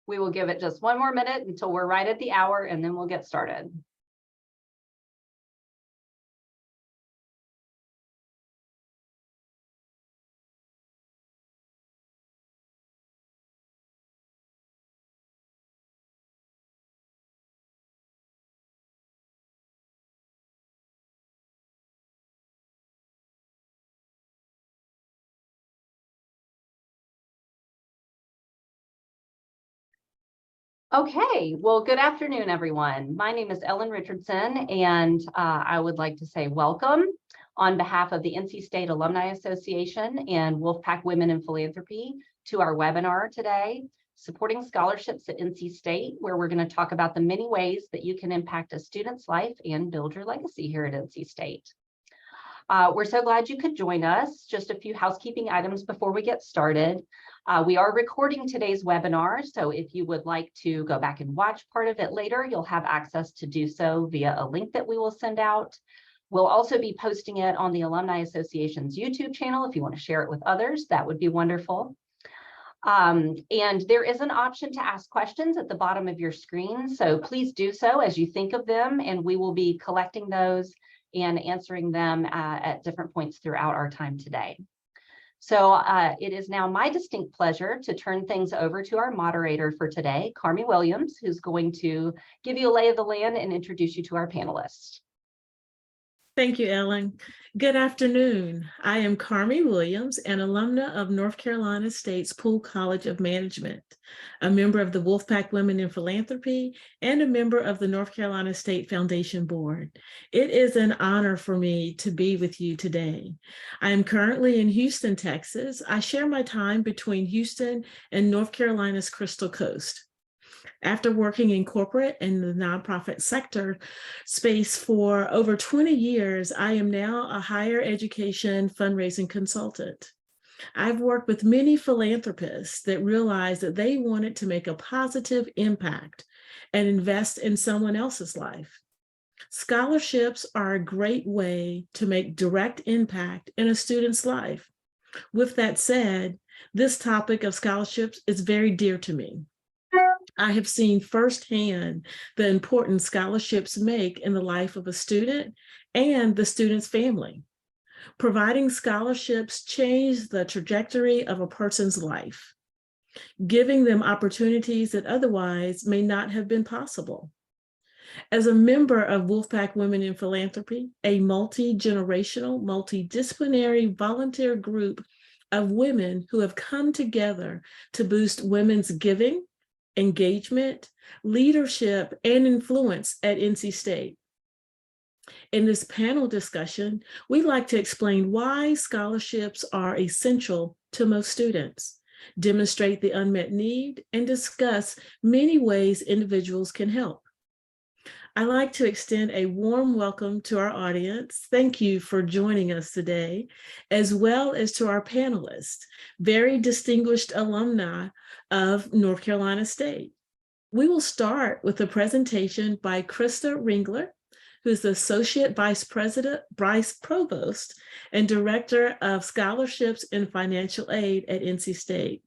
We will give it just one more minute until we're right at the hour, and then we'll get started. Okay, well, good afternoon, everyone. My name is Ellen Richardson, and I would like to say welcome on behalf of the NC State Alumni Association and Wolfpack Women in Philanthropy to our webinar today, Supporting Scholarships at NC State, where we're going to talk about the many ways that you can impact a student's life and build your legacy here at NC State. We're so glad you could join us. Just a few housekeeping items before we get started. We are recording today's webinar, so if you would like to go back and watch part of it later, you'll have access to do so via a link that we will send out. We'll also be posting it on the Alumni Association's YouTube channel. If you want to share it with others, that would be wonderful. And there is an option to ask questions at the bottom of your screen, so please do so as you think of them, and we will be collecting those and answering them at different points throughout our time today. So it is now my distinct pleasure to turn things over to our moderator for today, Carmi Williams, who's going to give you a lay of the land and introduce you to our panelists. Thank you, Ellen. Good afternoon. I am Carmi Williams, an alumna of North Carolina State's Poole College of Management, a member of the Wolfpack Women in Philanthropy, and a member of the North Carolina State Foundation Board. It is an honor for me to be with you today. I am currently in Houston, Texas. I share my time between Houston and North Carolina's Crystal Coast. After working in corporate and the nonprofit sector space for over 20 years, I am now a higher education fundraising consultant. I've worked with many philanthropists that realized that they wanted to make a positive impact and invest in someone else's life. Scholarships are a great way to make direct impact in a student's life. With that said, this topic of scholarships is very dear to me. I have seen firsthand the importance scholarships make in the life of a student and the student's family. Providing scholarships change the trajectory of a person's life, giving them opportunities that otherwise may not have been possible. As a member of Wolfpack Women in Philanthropy, a multi-generational, multidisciplinary volunteer group of women who have come together to boost women's giving, engagement, leadership, and influence at NC State. In this panel discussion, we'd like to explain why scholarships are essential to most students, demonstrate the unmet need, and discuss many ways individuals can help. I'd like to extend a warm welcome to our audience. Thank you for joining us today, as well as to our panelists, very distinguished alumni of North Carolina State. We will start with a presentation by Krista Ringler, who's the Associate Vice Provost and Director of Scholarships and Financial Aid at NC State.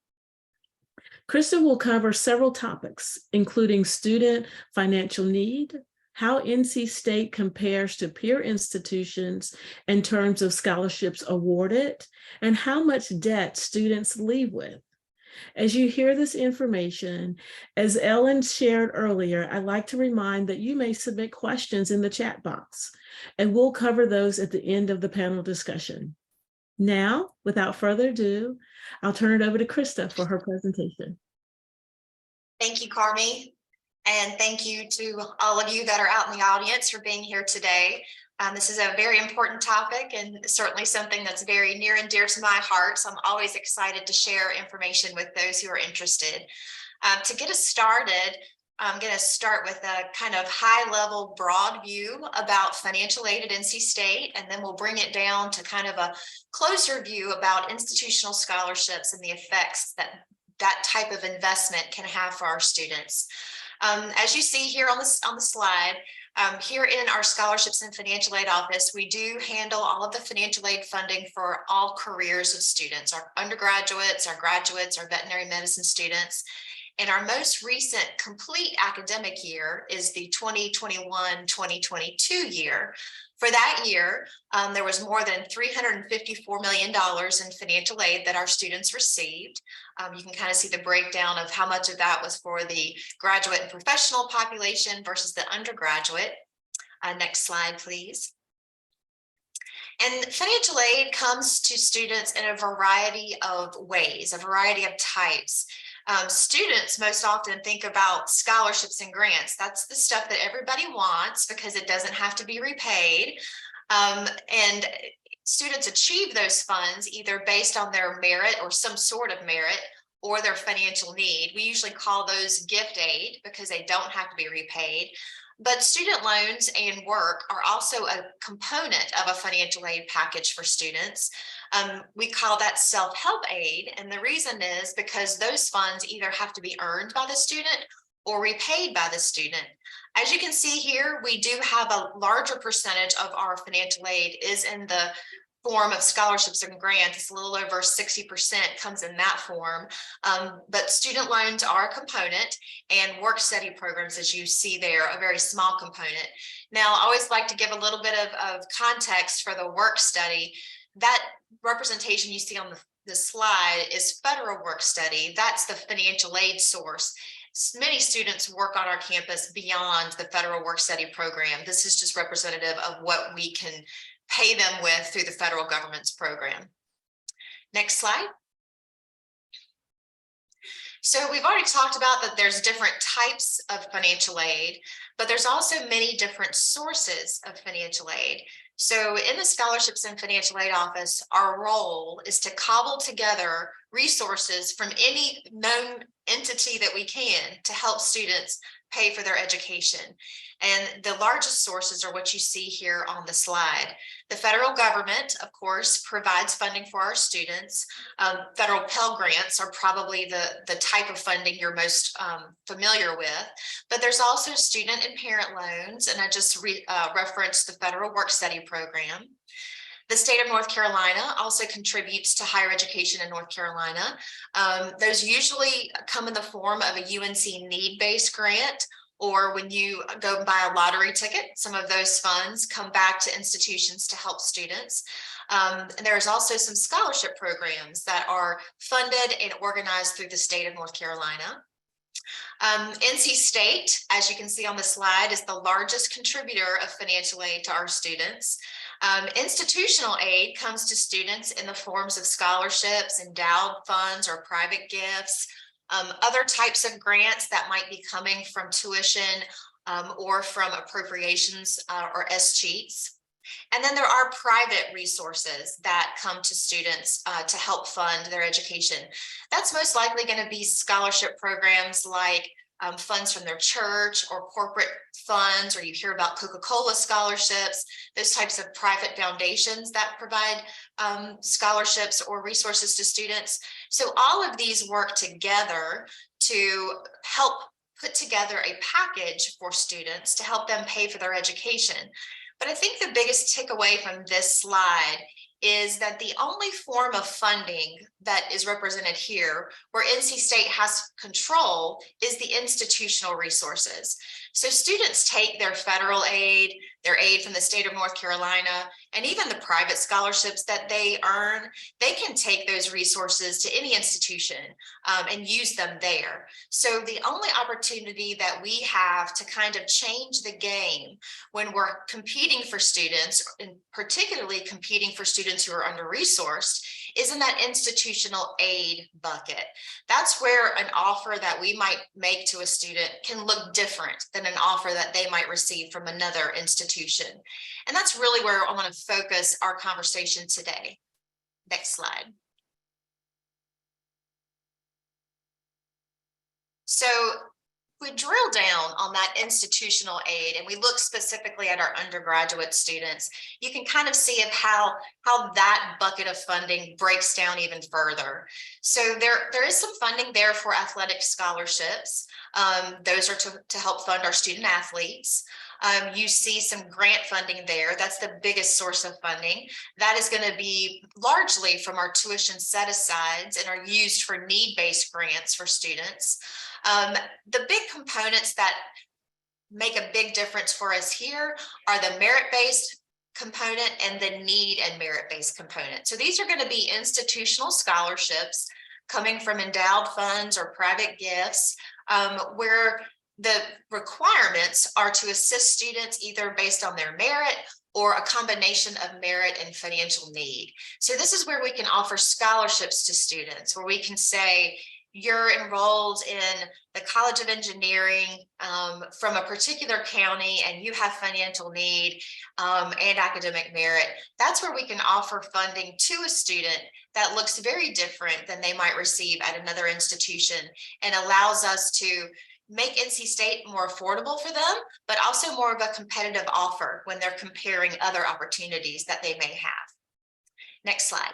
Krista will cover several topics, including student financial need, how NC State compares to peer institutions in terms of scholarships awarded, and how much debt students leave with. As you hear this information, as Ellen shared earlier, I'd like to remind that you may submit questions in the chat box, and we'll cover those at the end of the panel discussion. Now, without further ado, I'll turn it over to Krista for her presentation. Thank you, Carmi. And thank you to all of you that are out in the audience for being here today. This is a very important topic and certainly something that's very near and dear to my heart. So I'm always excited to share information with those who are interested. To get us started, I'm going to start with a kind of high-level, broad view about financial aid at NC State, and then we'll bring it down to kind of a closer view about institutional scholarships and the effects that that type of investment can have for our students. As you see here on the slide, here in our scholarships and financial aid office, we do handle all of the financial aid funding for all careers of students, our undergraduates, our graduates, our veterinary medicine students. And our most recent complete academic year is the 2021-2022 year. For that year, there was more than $354 million in financial aid that our students received. You can kind of see the breakdown of how much of that was for the graduate and professional population versus the undergraduate. Next slide, please. And financial aid comes to students in a variety of ways, a variety of types. Students most often think about scholarships and grants. That's the stuff that everybody wants because it doesn't have to be repaid. And students achieve those funds either based on their merit or some sort of merit or their financial need. We usually call those gift aid because they don't have to be repaid. But student loans and work are also a component of a financial aid package for students. We call that self-help aid. And the reason is because those funds either have to be earned by the student or repaid by the student. As you can see here, we do have a larger percentage of our financial aid is in the form of scholarships and grants. It's a little over 60% comes in that form, but student loans are a component and work study programs, as you see there, a very small component. Now, I always like to give a little bit of context for the work study. That representation you see on the slide is federal work study. That's the financial aid source. Many students work on our campus beyond the federal work study program. This is just representative of what we can pay them with through the federal government's program. Next slide. So we've already talked about that there's different types of financial aid, but there's also many different sources of financial aid. So in the Scholarships and Financial Aid Office, our role is to cobble together resources from any known entity that we can to help students pay for their education. And the largest sources are what you see here on the slide. The federal government, of course, provides funding for our students. Federal Pell Grants are probably the type of funding you're most familiar with, but there's also student and parent loans, and I just referenced the Federal Work Study Program. The state of North Carolina also contributes to higher education in North Carolina. Those usually come in the form of a UNC need-based grant, or when you go buy a lottery ticket, some of those funds come back to institutions to help students. And there's also some scholarship programs that are funded and organized through the state of North Carolina. NC State, as you can see on the slide, is the largest contributor of financial aid to our students. Institutional aid comes to students in the forms of scholarships, endowed funds, or private gifts. Other types of grants that might be coming from tuition or from appropriations or S-cheats. And then there are private resources that come to students to help fund their education. That's most likely going to be scholarship programs like funds from their church or corporate funds, or you hear about Coca-Cola scholarships, those types of private foundations that provide scholarships or resources to students. So all of these work together to help put together a package for students to help them pay for their education. But I think the biggest takeaway from this slide is that the only form of funding that is represented here, where NC State has control, is the institutional resources. So students take their federal aid, their aid from the state of North Carolina, and even the private scholarships that they earn, they can take those resources to any institution and use them there. So the only opportunity that we have to kind of change the game when we're competing for students, and particularly competing for students who are under-resourced, is in that institutional aid bucket. That's where an offer that we might make to a student can look different than an offer that they might receive from another institution. And that's really where I want to focus our conversation today. Next slide. So we drill down on that institutional aid and we look specifically at our undergraduate students, you can kind of see of how that bucket of funding breaks down even further. So there is some funding there for athletic scholarships. Those are to help fund our student athletes. You see some grant funding there. That's the biggest source of funding. That is going to be largely from our tuition set-asides and are used for need-based grants for students. The big components that make a big difference for us here are the merit-based component and the need and merit-based component. So these are going to be institutional scholarships coming from endowed funds or private gifts, where the requirements are to assist students either based on their merit or a combination of merit and financial need. So this is where we can offer scholarships to students, where we can say, you're enrolled in the College of Engineering from a particular county and you have financial need and academic merit. That's where we can offer funding to a student that looks very different than they might receive at another institution, and allows us to make NC State more affordable for them, but also more of a competitive offer when they're comparing other opportunities that they may have. Next slide.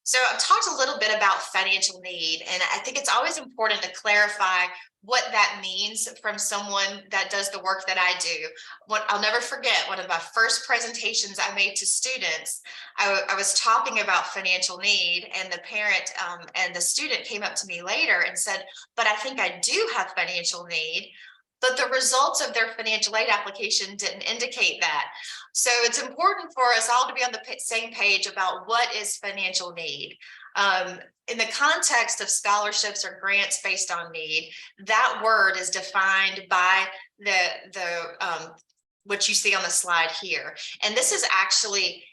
So I've talked a little bit about financial need, and I think it's always important to clarify what that means from someone that does the work that I do. I'll never forget one of my first presentations I made to students. I was talking about financial need, and the parent and the student came up to me later and said, but I think I do have financial need. But the results of their financial aid application didn't indicate that. So it's important for us all to be on the same page about what is financial need. In the context of scholarships or grants based on need, that word is defined by what you see on the slide here. And this is actually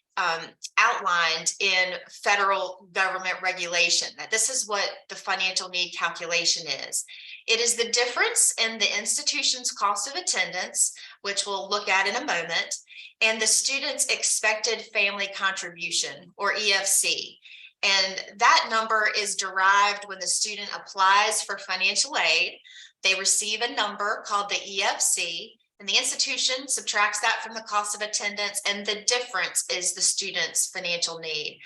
outlined in federal government regulation, that this is what the financial need calculation is. It is the difference in the institution's cost of attendance, which we'll look at in a moment, and the student's expected family contribution, or EFC. And that number is derived when the student applies for financial aid. They receive a number called the EFC, and the institution subtracts that from the cost of attendance, and the difference is the student's financial need.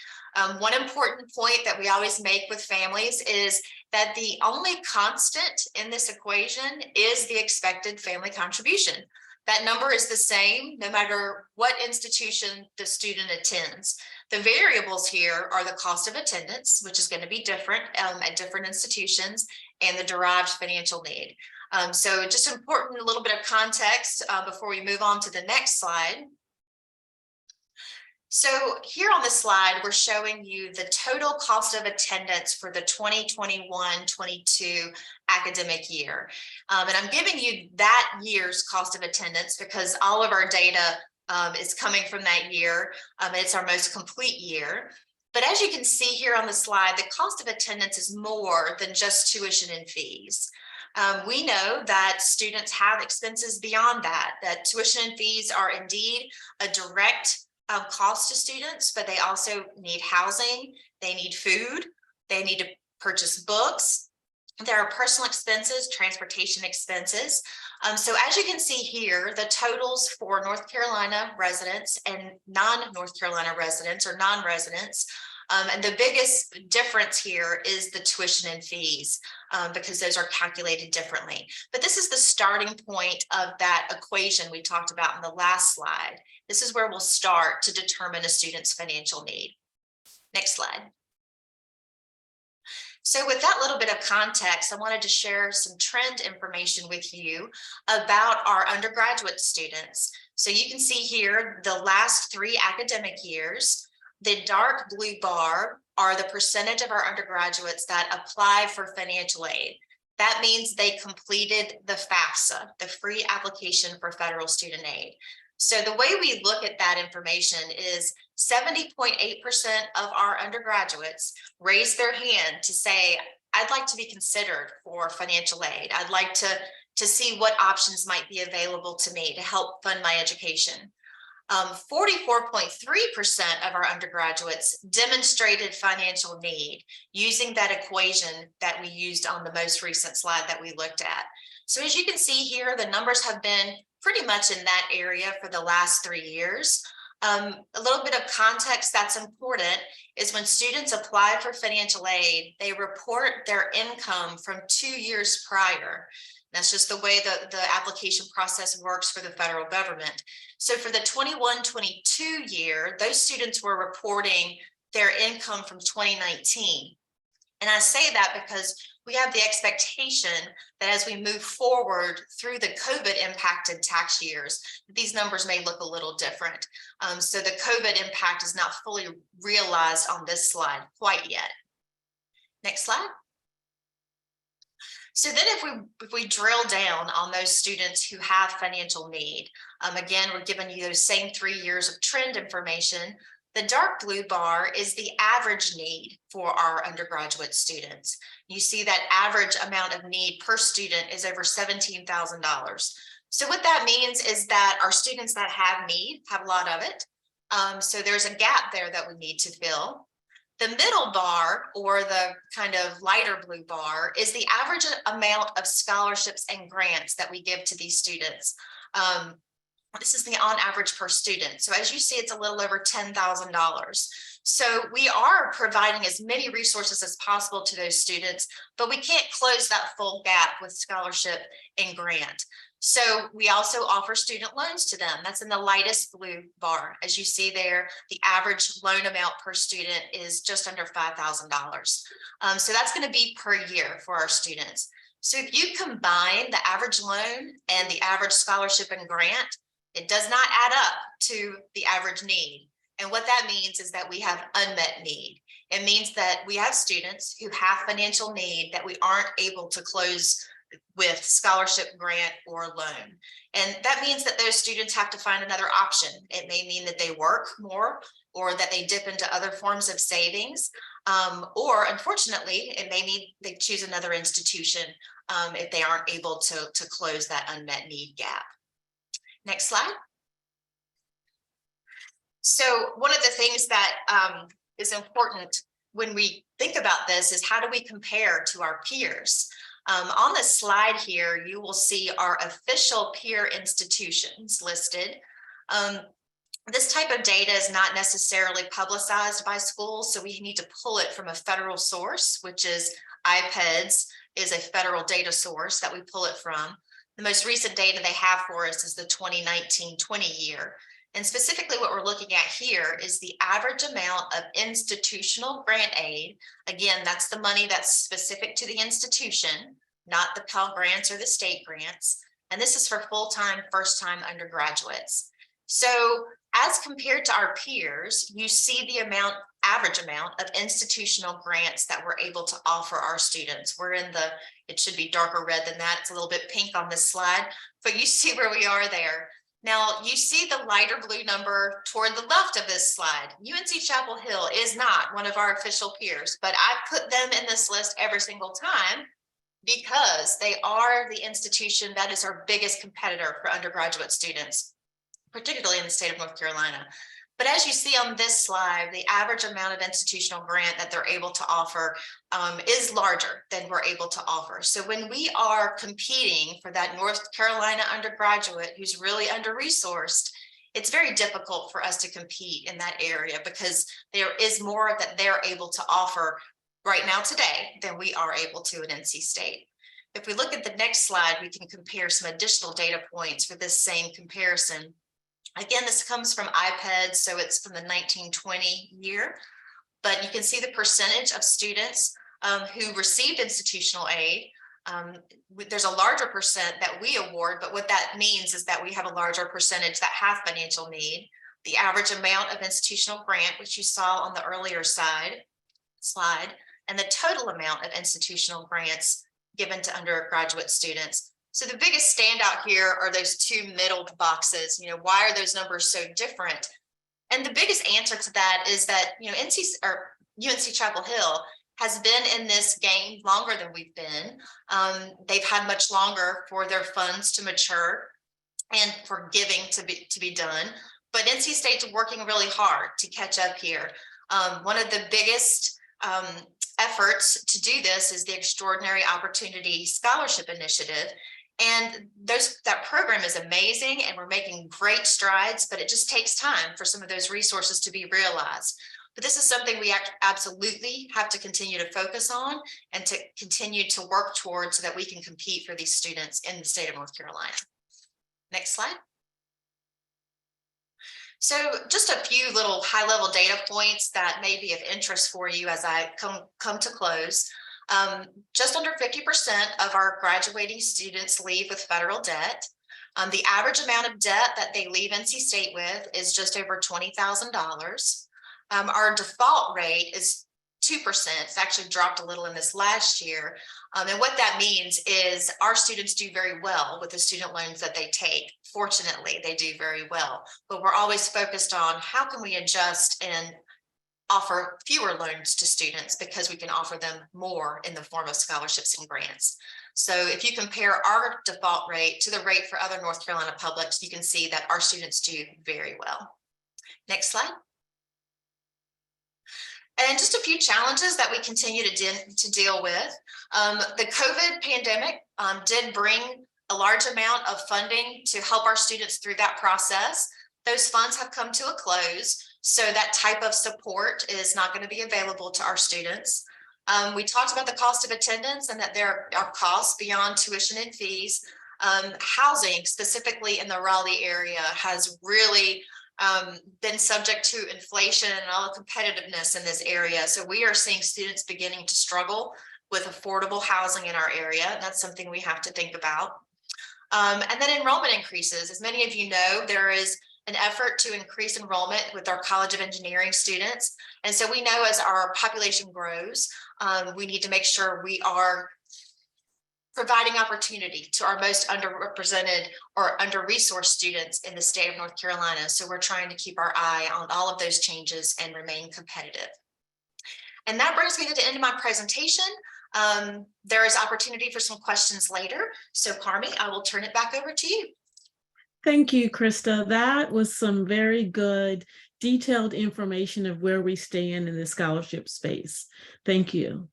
One important point that we always make with families is that the only constant in this equation is the expected family contribution. That number is the same no matter what institution the student attends. The variables here are the cost of attendance, which is going to be different at different institutions, and the derived financial need. So just important, a little bit of context before we move on to the next slide. So here on the slide, we're showing you the total cost of attendance for the 2021-22 academic year. And I'm giving you that year's cost of attendance because all of our data is coming from that year. It's our most complete year. But as you can see here on the slide, the cost of attendance is more than just tuition and fees. We know that students have expenses beyond that, that tuition and fees are indeed a direct cost to students, but they also need housing, they need food, they need to purchase books. There are personal expenses, transportation expenses. So as you can see here, the totals for North Carolina residents and non-North Carolina residents or non-residents, and the biggest difference here is the tuition and fees because those are calculated differently. But this is the starting point of that equation we talked about in the last slide. This is where we'll start to determine a student's financial need. Next slide. So with that little bit of context, I wanted to share some trend information with you about our undergraduate students. So you can see here the last 3 academic years. The dark blue bar are the percentage of our undergraduates that apply for financial aid. That means they completed the FAFSA, the free application for federal student aid. So the way we look at that information is 70.8% of our undergraduates raise their hand to say, I'd like to be considered for financial aid. I'd like to see what options might be available to me to help fund my education. 44.3% of our undergraduates demonstrated financial need using that equation that we used on the most recent slide that we looked at. So as you can see here, the numbers have been pretty much in that area for the last 3 years. A little bit of context that's important is when students apply for financial aid, they report their income from 2 years prior. That's just the way the application process works for the federal government. So for the 21-22 year, those students were reporting their income from 2019. And I say that because we have the expectation that as we move forward through the COVID impacted tax years, these numbers may look a little different. So the COVID impact is not fully realized on this slide quite yet. Next slide. So then if we drill down on those students who have financial need, again, we're giving you those same 3 years of trend information. The dark blue bar is the average need for our undergraduate students. You see that average amount of need per student is over $17,000. So what that means is that our students that have need have a lot of it. So there's a gap there that we need to fill. The middle bar, or the kind of lighter blue bar, is the average amount of scholarships and grants that we give to these students. This is the on average per student. So as you see, it's a little over $10,000. So we are providing as many resources as possible to those students, but we can't close that full gap with scholarship and grant. So we also offer student loans to them. That's in the lightest blue bar. As you see there, the average loan amount per student is just under $5,000. So that's going to be per year for our students. So if you combine the average loan and the average scholarship and grant, it does not add up to the average need. And what that means is that we have unmet need. It means that we have students who have financial need that we aren't able to close with scholarship, grant, or loan. And that means that those students have to find another option. It may mean that they work more, or that they dip into other forms of savings, or unfortunately, it may mean they choose another institution if they aren't able to close that unmet need gap. Next slide. So one of the things that is important when we think about this is, how do we compare to our peers? On the slide here, you will see our official peer institutions listed. This type of data is not necessarily publicized by schools, so we need to pull it from a federal source, which is IPEDS is a federal data source that we pull it from. The most recent data they have for us is the 2019-20 year. And specifically what we're looking at here is the average amount of institutional grant aid. Again, that's the money that's specific to the institution, not the Pell Grants or the state grants. And this is for full-time, first-time undergraduates. So as compared to our peers, you see the average amount of institutional grants that we're able to offer our students. We're in the, it should be darker red than that. It's a little bit pink on this slide, but you see where we are there. Now you see the lighter blue number toward the left of this slide. UNC Chapel Hill is not one of our official peers, but I put them in this list every single time because they are the institution that is our biggest competitor for undergraduate students, particularly in the state of North Carolina. But as you see on this slide, the average amount of institutional grant that they're able to offer is larger than we're able to offer. So when we are competing for that North Carolina undergraduate who's really under-resourced, it's very difficult for us to compete in that area because there is more that they're able to offer right now today than we are able to at NC State. If we look at the next slide, we can compare some additional data points for this same comparison. Again, this comes from IPEDS, so it's from the 1920 year, but you can see the percentage of students who received institutional aid. There's a larger percent that we award, but what that means is that we have a larger percentage that have financial need. The average amount of institutional grant, which you saw on the earlier slide, and the total amount of institutional grants given to undergraduate students. So the biggest standout here are those two middle boxes. You know, why are those numbers so different? And the biggest answer to that is that, you know, UNC Chapel Hill has been in this game longer than we've been. They've had much longer for their funds to mature and for giving to be done. But NC State's working really hard to catch up here. One of the biggest efforts to do this is the Extraordinary Opportunity Scholarship Initiative. And that program is amazing and we're making great strides, but it just takes time for some of those resources to be realized. But this is something we absolutely have to continue to focus on and to continue to work towards so that we can compete for these students in the state of North Carolina. Next slide. So just a few little high-level data points that may be of interest for you as I come to close. Just under 50% of our graduating students leave with federal debt. The average amount of debt that they leave NC State with is just over $20,000. Our default rate is 2%. It's actually dropped a little in this last year. And what that means is our students do very well with the student loans that they take. Fortunately, they do very well, but we're always focused on how can we adjust and offer fewer loans to students because we can offer them more in the form of scholarships and grants. So if you compare our default rate to the rate for other North Carolina publics, you can see that our students do very well. Next slide. And just a few challenges that we continue to deal with. The COVID pandemic did bring a large amount of funding to help our students through that process. Those funds have come to a close, so that type of support is not going to be available to our students. We talked about the cost of attendance and that there are costs beyond tuition and fees. Housing, specifically in the Raleigh area, has really been subject to inflation and all the competitiveness in this area. So we are seeing students beginning to struggle with affordable housing in our area. That's something we have to think about. And then enrollment increases. As many of you know, there is an effort to increase enrollment with our College of Engineering students. And so we know as our population grows, we need to make sure we are providing opportunity to our most underrepresented or under-resourced students in the state of North Carolina. So we're trying to keep our eye on all of those changes and remain competitive. And that brings me to the end of my presentation. There is opportunity for some questions later. So Carmi, I will turn it back over to you. Thank you, Krista. That was some very good, detailed information of where we stand in the scholarship space. Thank you.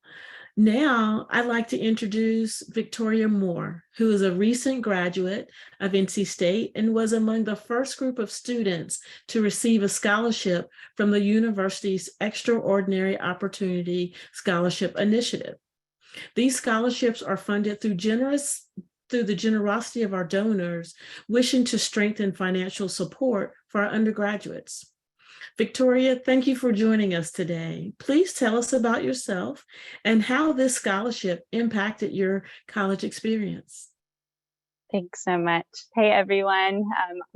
Now, I'd like to introduce Victoria Moore, who is a recent graduate of NC State and was among the first group of students to receive a scholarship from the university's Extraordinary Opportunity Scholarship Initiative. These scholarships are funded through the generosity of our donors wishing to strengthen financial support for our undergraduates. Victoria, thank you for joining us today. Please tell us about yourself and how this scholarship impacted your college experience. Thanks so much. Hey, everyone.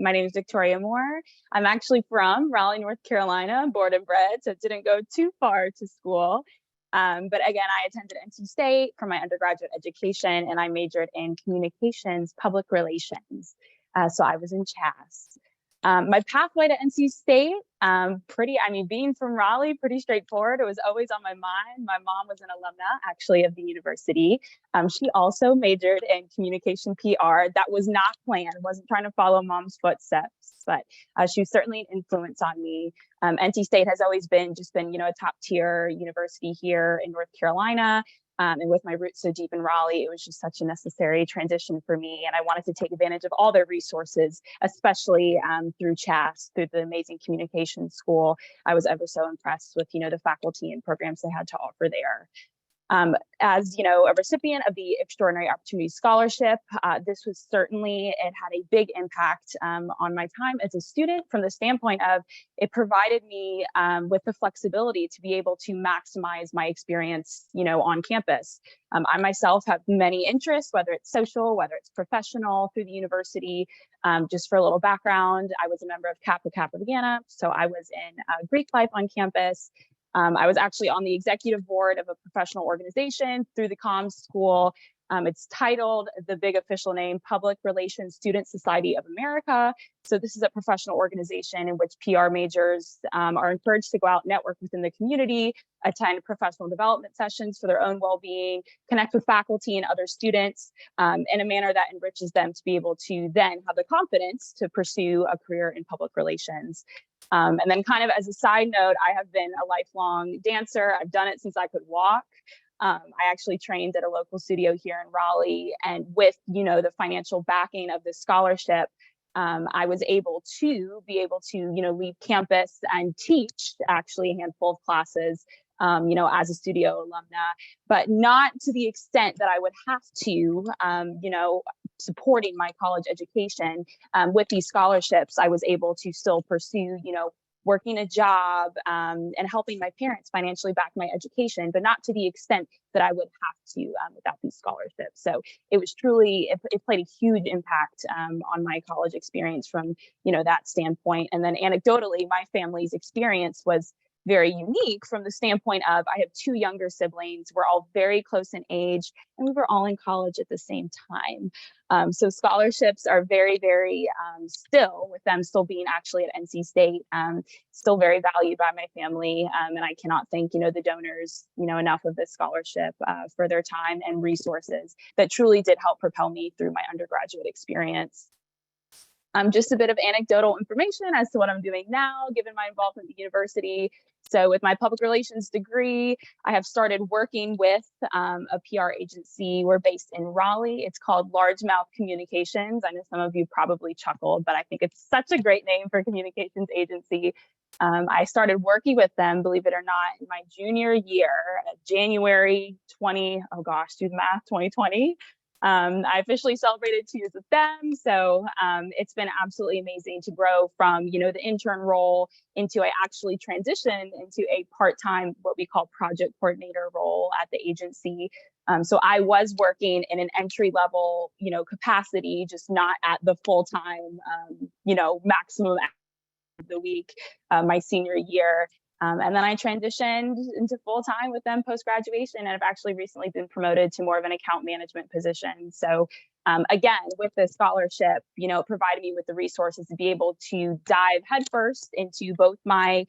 My name is Victoria Moore. I'm actually from Raleigh, North Carolina, born and bred, so didn't go too far to school. But again, I attended NC State for my undergraduate education, and I majored in communications, public relations. So I was in CHAS. My pathway to NC State, being from Raleigh, pretty straightforward. It was always on my mind. My mom was an alumna, actually, of the university. She also majored in communication PR. That was not planned. Wasn't trying to follow mom's footsteps, but she was certainly an influence on me. NC State has always been a top tier university here in North Carolina. And with my roots so deep in Raleigh, it was just such a necessary transition for me. And I wanted to take advantage of all their resources, especially through CHAS, through the amazing communication school. I was ever so impressed with, the faculty and programs they had to offer there. As a recipient of the Extraordinary Opportunity Scholarship, it had a big impact on my time as a student from the standpoint of it provided me with the flexibility to be able to maximize my experience, on campus. I myself have many interests, whether it's social, whether it's professional through the university. Just for a little background, I was a member of Kappa Kappa Vagana, so I was in Greek life on campus. I was actually on the executive board of a professional organization through the comms school. It's titled, the big official name, Public Relations Student Society of America. So this is a professional organization in which PR majors are encouraged to go out, network within the community, attend professional development sessions for their own well-being, connect with faculty and other students in a manner that enriches them to be able to then have the confidence to pursue a career in public relations. And then kind of as a side note, I have been a lifelong dancer. I've done it since I could walk. I actually trained at a local studio here in Raleigh, and with, the financial backing of this scholarship, I was able to leave campus and teach actually a handful of classes, as a studio alumna, but not to the extent that I would have to, supporting my college education. With these scholarships, I was able to still pursue, working a job, and helping my parents financially back my education, but not to the extent that I would have to without these scholarships. So it was truly, it played a huge impact on my college experience from, that standpoint. And then anecdotally, my family's experience was very unique from the standpoint of I have two younger siblings. We're all very close in age, and we were all in college at the same time. So scholarships are very, very still, with them still being actually at NC State, still very valued by my family. And I cannot thank, the donors, enough of this scholarship for their time and resources that truly did help propel me through my undergraduate experience. Just a bit of anecdotal information as to what I'm doing now, given my involvement at the university. So with my public relations degree, I have started working with a PR agency. We're based in Raleigh. It's called Largemouth Communications. I know some of you probably chuckled, but I think it's such a great name for a communications agency. I started working with them, believe it or not, in my junior year, January 2020. I officially celebrated 2 years with them. So it's been absolutely amazing to grow from, the intern role into I actually transitioned into a part-time, what we call project coordinator role at the agency. So I was working in an entry level, capacity, just not at the full-time, maximum of the week, my senior year. And then I transitioned into full-time with them post-graduation, and I've actually recently been promoted to more of an account management position. So again, with the scholarship, it provided me with the resources to be able to dive headfirst into both my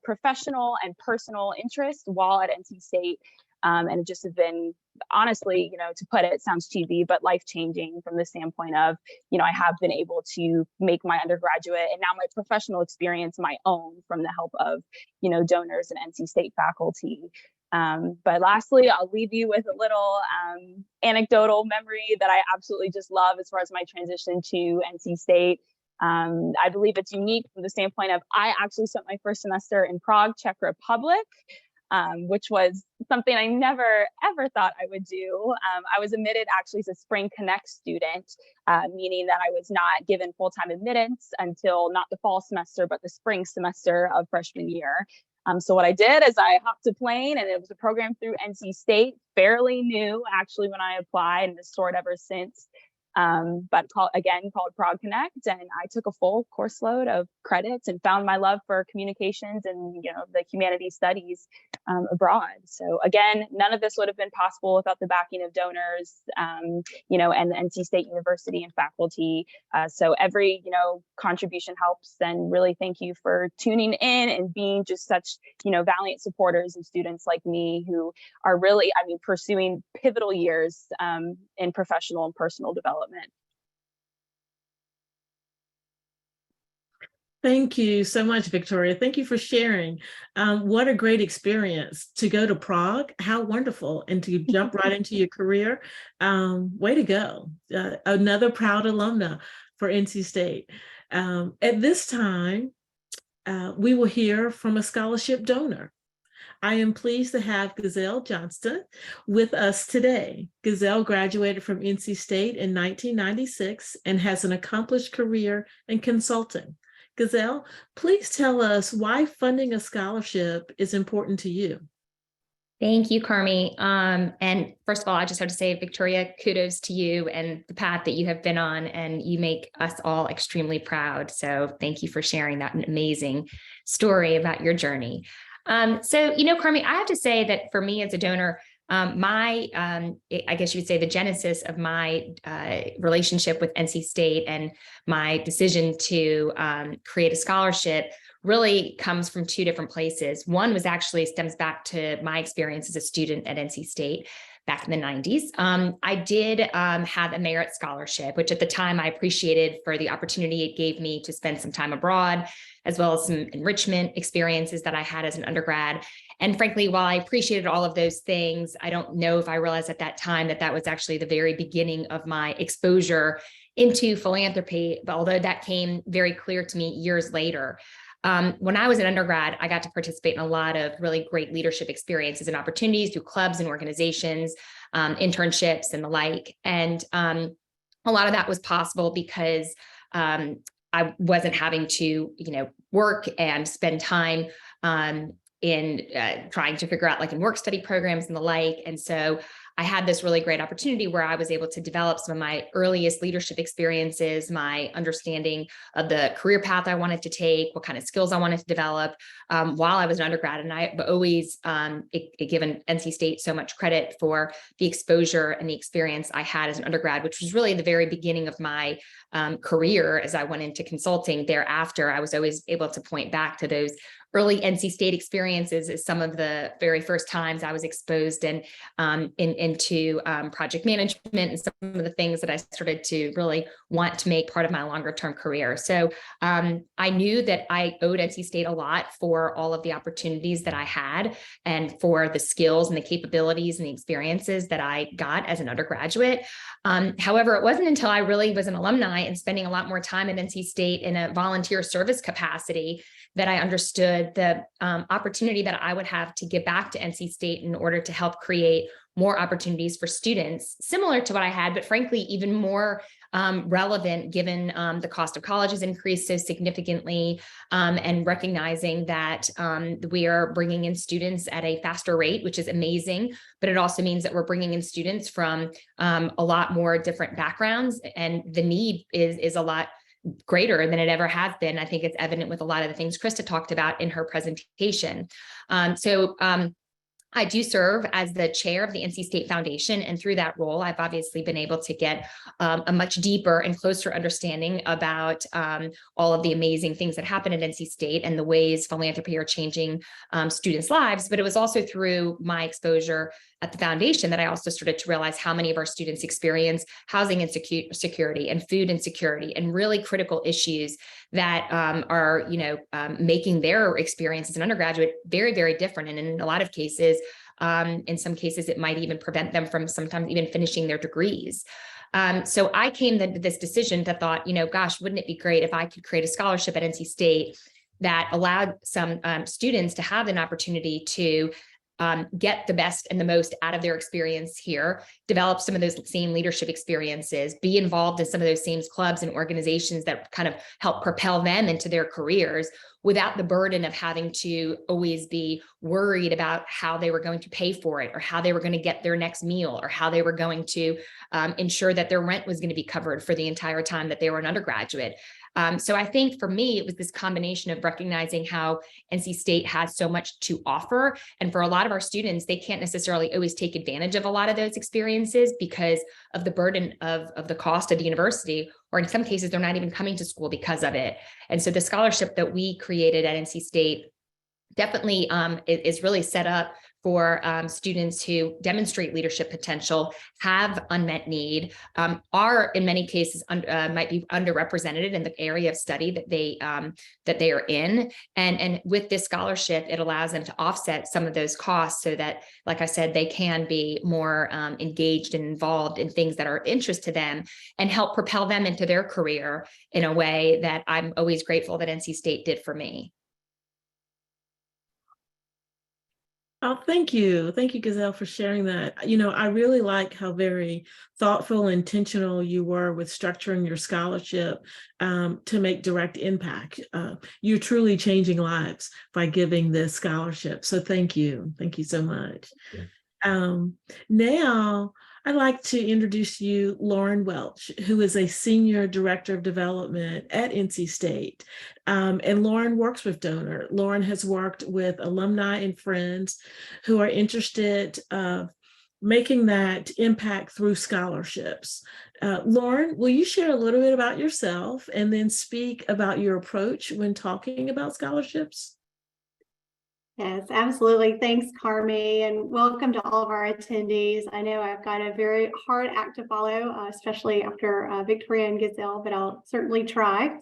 professional and personal interests while at NC State. And it just has been, honestly, to put it sounds cheesy, but life-changing from the standpoint of, I have been able to make my undergraduate and now my professional experience my own from the help of, donors and NC State faculty. But lastly, I'll leave you with a little anecdotal memory that I absolutely just love as far as my transition to NC State. I believe it's unique from the standpoint of I actually spent my first semester in Prague, Czech Republic. Which was something I never, ever thought I would do. I was admitted actually as a Spring Connect student, meaning that I was not given full-time admittance until not the fall semester, but the spring semester of freshman year. So what I did is I hopped a plane, and it was a program through NC State, fairly new actually when I applied, and has soared ever since. But called Prague Connect, and I took a full course load of credits and found my love for communications and the humanities studies abroad. So again, none of this would have been possible without the backing of donors, and the NC State University and faculty. So every contribution helps, and really thank you for tuning in and being just such valiant supporters of students like me who are really, pursuing pivotal years in professional and personal development. Thank you so much, Victoria. Thank you for sharing. What a great experience to go to Prague. How wonderful. And to jump right into your career. Way to go. Another proud alumna for NC State. At this time, we will hear from a scholarship donor. I am pleased to have Gazelle Johnston with us today. Gazelle graduated from NC State in 1996 and has an accomplished career in consulting. Gazelle, please tell us why funding a scholarship is important to you. Thank you, Carmi. And first of all, I just have to say, Victoria, kudos to you and the path that you have been on, and you make us all extremely proud. So thank you for sharing that amazing story about your journey. So, Carmi, I have to say that for me as a donor, I guess you would say the genesis of my relationship with NC State and my decision to create a scholarship really comes from two different places. One was actually stems back to my experience as a student at NC State back in the 90s. I did have a merit scholarship, which at the time I appreciated for the opportunity it gave me to spend some time abroad, as well as some enrichment experiences that I had as an undergrad. And frankly, while I appreciated all of those things, I don't know if I realized at that time that that was actually the very beginning of my exposure into philanthropy, but although that came very clear to me years later. When I was an undergrad, I got to participate in a lot of really great leadership experiences and opportunities through clubs and organizations, internships and the like. And a lot of that was possible because I wasn't having to, work and spend time in trying to figure out like in work study programs and the like. And so I had this really great opportunity where I was able to develop some of my earliest leadership experiences, my understanding of the career path I wanted to take, what kind of skills I wanted to develop while I was an undergrad. And I've always given NC State so much credit for the exposure and the experience I had as an undergrad, which was really the very beginning of my career. As I went into consulting thereafter, I was always able to point back to those early NC State experiences as some of the very first times I was exposed into project management and some of the things that I started to really want to make part of my longer term career. So I knew that I owed NC State a lot for all of the opportunities that I had and for the skills and the capabilities and the experiences that I got as an undergraduate. However, it wasn't until I really was an alumni and spending a lot more time at NC State in a volunteer service capacity that I understood the opportunity that I would have to give back to NC State in order to help create more opportunities for students, similar to what I had, but frankly, even more relevant given the cost of college has increased so significantly, and recognizing that we are bringing in students at a faster rate, which is amazing, but it also means that we're bringing in students from a lot more different backgrounds, and the need is a lot greater than it ever has been. I think it's evident with a lot of the things Krista talked about in her presentation. I do serve as the chair of the NC State Foundation, and through that role, I've obviously been able to get a much deeper and closer understanding about all of the amazing things that happen at NC State and the ways philanthropy are changing students' lives. But it was also through my exposure at the foundation that I also started to realize how many of our students experience housing insecurity and food insecurity and really critical issues that are, making their experience as an undergraduate very, very different. And in a lot of cases, in some cases, it might even prevent them from sometimes even finishing their degrees. So I came to this decision to thought, gosh, wouldn't it be great if I could create a scholarship at NC State that allowed some students to have an opportunity to get the best and the most out of their experience here, develop some of those same leadership experiences, be involved in some of those same clubs and organizations that kind of help propel them into their careers without the burden of having to always be worried about how they were going to pay for it or how they were going to get their next meal or how they were going to ensure that their rent was going to be covered for the entire time that they were an undergraduate. So I think for me, it was this combination of recognizing how NC State has so much to offer. And for a lot of our students, they can't necessarily always take advantage of a lot of those experiences because of the burden of the cost of the university, or in some cases, they're not even coming to school because of it. And so the scholarship that we created at NC State definitely is really set up for students who demonstrate leadership potential, have unmet need, are in many cases might be underrepresented in the area of study that they are in. And with this scholarship, it allows them to offset some of those costs so that, like I said, they can be more engaged and involved in things that are of interest to them and help propel them into their career in a way that I'm always grateful that NC State did for me. Oh, thank you. Thank you, Gazelle, for sharing that. I really like how very thoughtful and intentional you were with structuring your scholarship to make direct impact. You're truly changing lives by giving this scholarship. So thank you. Thank you so much. Yeah. Now, I'd like to introduce you, Lauren Welch, who is a Senior Director of Development at NC State. And Lauren works with Donor. Lauren has worked with alumni and friends who are interested making that impact through scholarships. Lauren, will you share a little bit about yourself and then speak about your approach when talking about scholarships? Yes, absolutely. Thanks, Carmi, and welcome to all of our attendees. I know I've got a very hard act to follow, especially after Victoria and Gazelle, but I'll certainly try.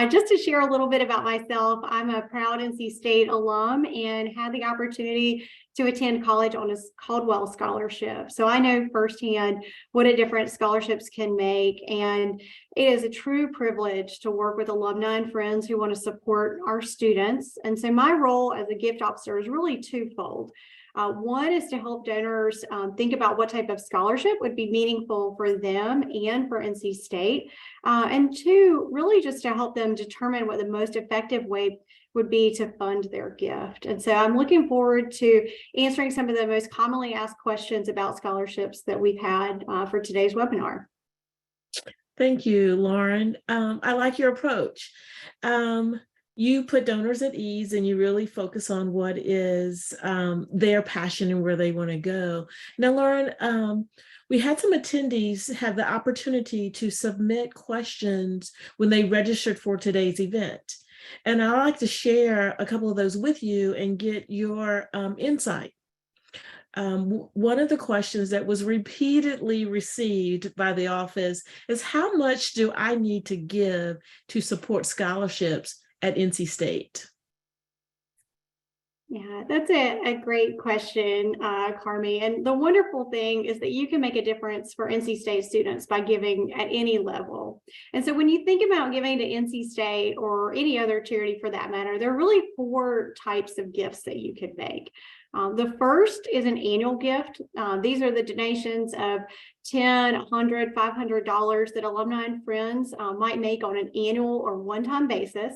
Just to share a little bit about myself, I'm a proud NC State alum and had the opportunity to attend college on a Caldwell scholarship. So I know firsthand what a difference scholarships can make. And it is a true privilege to work with alumni and friends who want to support our students. And so my role as a gift officer is really twofold. One is to help donors think about what type of scholarship would be meaningful for them and for NC State. And two, really just to help them determine what the most effective way would be to fund their gift. And so I'm looking forward to answering some of the most commonly asked questions about scholarships that we've had for today's webinar. Thank you, Lauren. I like your approach. You put donors at ease and you really focus on what is their passion and where they want to go. Now, Lauren, we had some attendees have the opportunity to submit questions when they registered for today's event. And I'd like to share a couple of those with you and get your insight. One of the questions that was repeatedly received by the office is, how much do I need to give to support scholarships at NC State? Yeah, that's a great question, Carmi. And the wonderful thing is that you can make a difference for NC State students by giving at any level. And so when you think about giving to NC State or any other charity for that matter, there are really 4 types of gifts that you could make. The first is an annual gift. These are the donations of $10, $100, $500 that alumni and friends might make on an annual or one-time basis.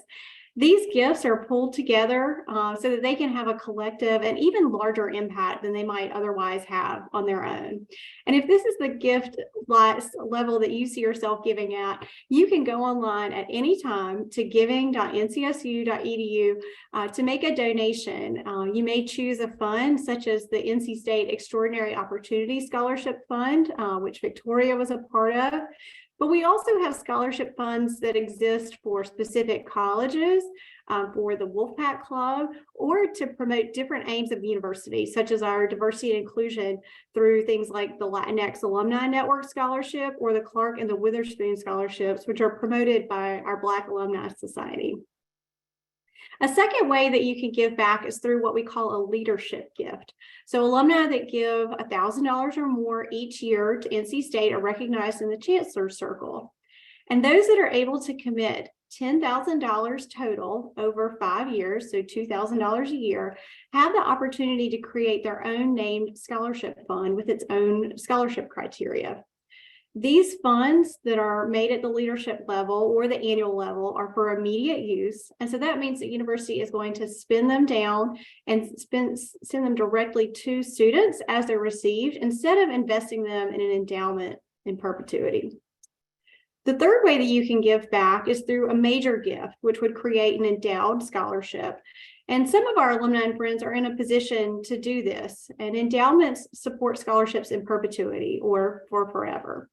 These gifts are pulled together so that they can have a collective and even larger impact than they might otherwise have on their own. And if this is the gift level that you see yourself giving at, you can go online at any time to giving.ncsu.edu to make a donation. You may choose a fund such as the NC State Extraordinary Opportunity Scholarship Fund, which Victoria was a part of. But we also have scholarship funds that exist for specific colleges, for the Wolfpack Club, or to promote different aims of the university, such as our diversity and inclusion through things like the Latinx Alumni Network Scholarship or the Clark and the Witherspoon Scholarships, which are promoted by our Black Alumni Society. A second way that you can give back is through what we call a leadership gift. So alumni that give $1,000 or more each year to NC State are recognized in the Chancellor's Circle. And those that are able to commit $10,000 total over 5 years, so $2,000 a year, have the opportunity to create their own named scholarship fund with its own scholarship criteria. These funds that are made at the leadership level or the annual level are for immediate use. And so that means the university is going to spin them down and send them directly to students as they're received, instead of investing them in an endowment in perpetuity. The third way that you can give back is through a major gift, which would create an endowed scholarship. And some of our alumni and friends are in a position to do this, and endowments support scholarships in perpetuity or for forever.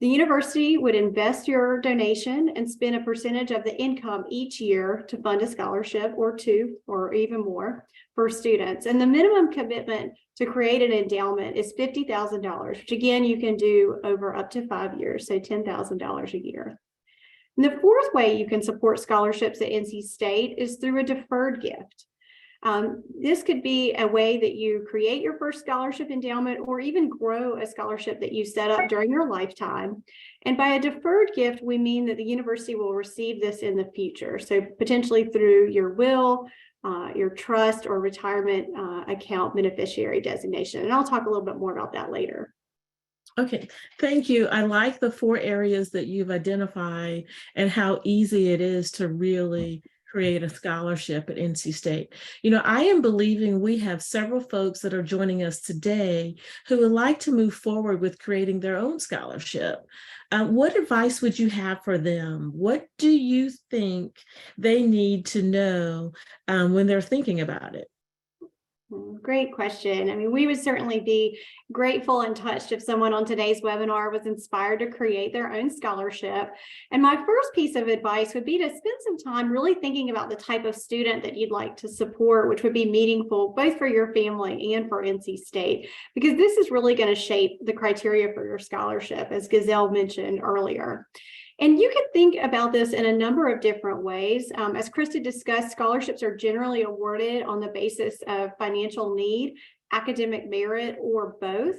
The university would invest your donation and spend a percentage of the income each year to fund a scholarship or 2 or even more for students. And the minimum commitment to create an endowment is $50,000, which again, you can do over up to 5 years, so $10,000 a year. And the fourth way you can support scholarships at NC State is through a deferred gift. This could be a way that you create your first scholarship endowment or even grow a scholarship that you set up during your lifetime. And by a deferred gift, we mean that the university will receive this in the future. So potentially through your will, your trust, or retirement account beneficiary designation. And I'll talk a little bit more about that later. Okay, thank you. I like the 4 areas that you've identified and how easy it is to really create a scholarship at NC State. You know, I am believing we have several folks that are joining us today who would like to move forward with creating their own scholarship. What advice would you have for them? What do you think they need to know when they're thinking about it? Great question. I mean, we would certainly be grateful and touched if someone on today's webinar was inspired to create their own scholarship. And my first piece of advice would be to spend some time really thinking about the type of student that you'd like to support, which would be meaningful both for your family and for NC State, because this is really going to shape the criteria for your scholarship, as Gazelle mentioned earlier. And you can think about this in a number of different ways. As Krista discussed, scholarships are generally awarded on the basis of financial need, academic merit, or both.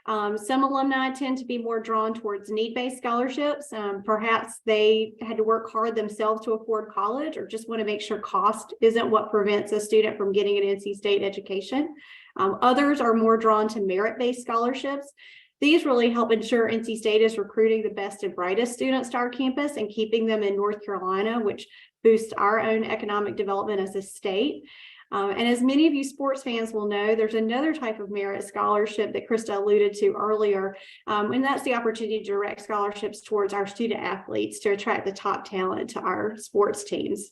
Some alumni tend to be more drawn towards need-based scholarships. Perhaps they had to work hard themselves to afford college, or just want to make sure cost isn't what prevents a student from getting an NC State education. Others are more drawn to merit-based scholarships. These really help ensure NC State is recruiting the best and brightest students to our campus and keeping them in North Carolina, which boosts our own economic development as a state. And as many of you sports fans will know, there's another type of merit scholarship that Krista alluded to earlier, and that's the opportunity to direct scholarships towards our student athletes to attract the top talent to our sports teams.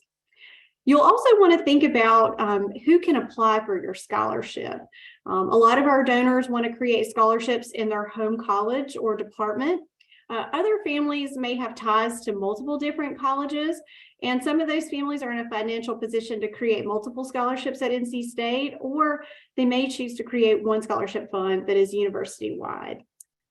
You'll also want to think about who can apply for your scholarship. A lot of our donors want to create scholarships in their home college or department. Other families may have ties to multiple different colleges, and some of those families are in a financial position to create multiple scholarships at NC State, or they may choose to create one scholarship fund that is university-wide.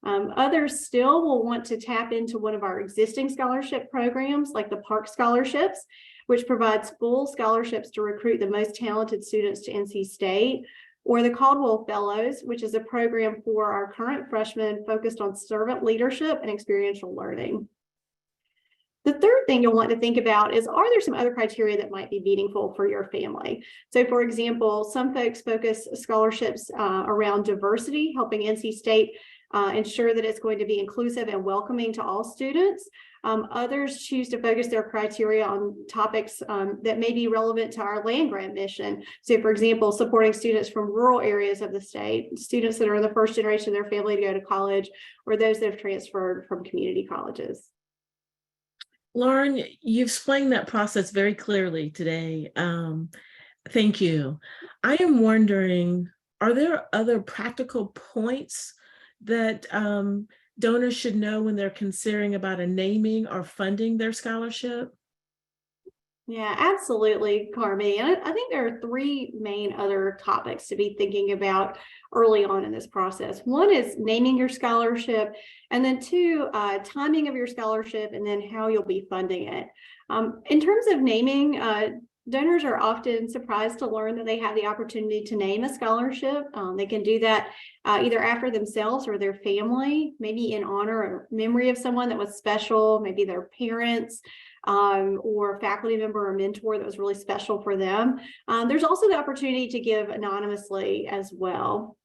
Others still will want to tap into one of our existing scholarship programs, like the Park Scholarships, which provides full scholarships to recruit the most talented students to NC State, or the Caldwell Fellows, which is a program for our current freshmen focused on servant leadership and experiential learning. The third thing you'll want to think about is, are there some other criteria that might be meaningful for your family? So for example, some folks focus scholarships around diversity, helping NC State ensure that it's going to be inclusive and welcoming to all students. Others choose to focus their criteria on topics that may be relevant to our land grant mission. So for example, supporting students from rural areas of the state, students that are in the first generation of their family to go to college, or those that have transferred from community colleges. Lauren, you explained that process very clearly today. Thank you. I am wondering, are there other practical points that donors should know when they're considering about a naming or funding their scholarship? Yeah, absolutely, Carmi. And I think there are three main other topics to be thinking about early on in this process. One is naming your scholarship, and then two, timing of your scholarship, and then how you'll be funding it. In terms of naming, donors are often surprised to learn that they have the opportunity to name a scholarship. They can do that either after themselves or their family, maybe in honor or memory of someone that was special, maybe their parents, or a faculty member or mentor that was really special for them. There's also the opportunity to give anonymously as well.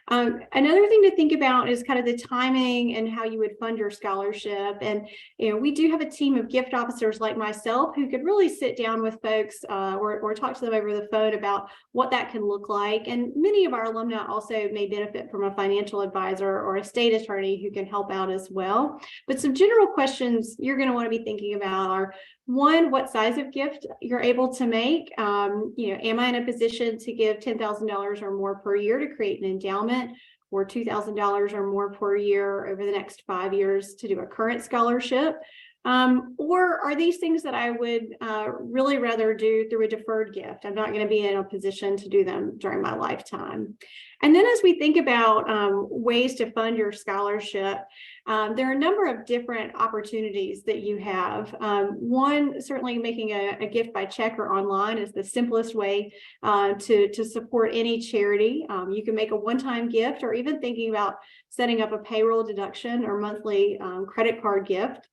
Another thing to think about is kind of the timing and how you would fund your scholarship. And, we do have a team of gift officers like myself who could really sit down with folks or talk to them over the phone about what that can look like. And many of our alumni also may benefit from a financial advisor or a state attorney who can help out as well. But some general questions you're going to want to be thinking about are, one, what size of gift you're able to make. Am I in a position to give $10,000 or more per year to create an endowment, or $2,000 or more per year over the next 5 years to do a current scholarship? Or are these things that I would really rather do through a deferred gift? I'm not going to be in a position to do them during my lifetime. And then as we think about ways to fund your scholarship, there are a number of different opportunities that you have. One, certainly making a gift by check or online is the simplest way to support any charity. You can make a one-time gift, or even thinking about setting up a payroll deduction or monthly credit card gift.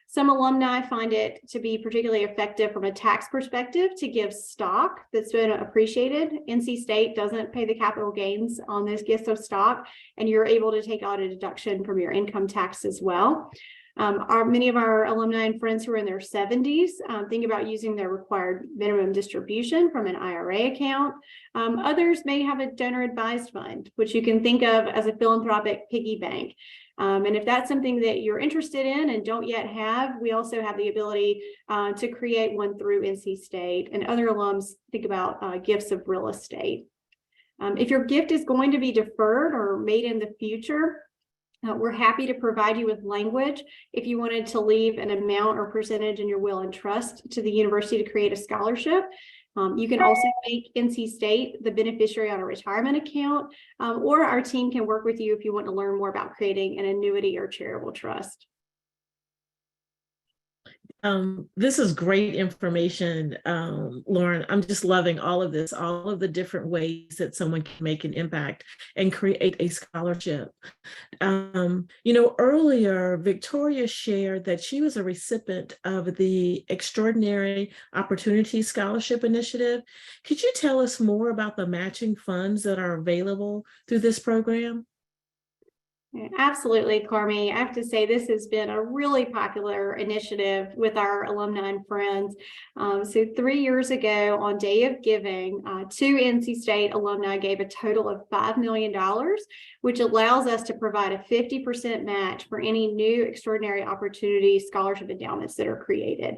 Some alumni find it to be particularly effective from a tax perspective to give stock that's been appreciated. NC State doesn't pay the capital gains on those gifts of stock, and you're able to take out a deduction from your income tax as well. Many of our alumni and friends who are in their 70s think about using their required minimum distribution from an IRA account. Others may have a donor advised fund, which you can think of as a philanthropic piggy bank. And if that's something that you're interested in and don't yet have, we also have the ability to create one through NC State. And other alums think about gifts of real estate. If your gift is going to be deferred or made in the future, we're happy to provide you with language if you wanted to leave an amount or percentage in your will and trust to the university to create a scholarship. You can also make NC State the beneficiary on a retirement account, or our team can work with you if you want to learn more about creating an annuity or charitable trust. This is great information, Lauren. I'm just loving all of this, all of the different ways that someone can make an impact and create a scholarship. Earlier, Victoria shared that she was a recipient of the Extraordinary Opportunity Scholarship Initiative. Could you tell us more about the matching funds that are available through this program? Yeah, absolutely, Carmi. I have to say this has been a really popular initiative with our alumni and friends. So 3 years ago on Day of Giving, 2 NC State alumni gave a total of $5 million, which allows us to provide a 50% match for any new Extraordinary Opportunity Scholarship endowments that are created.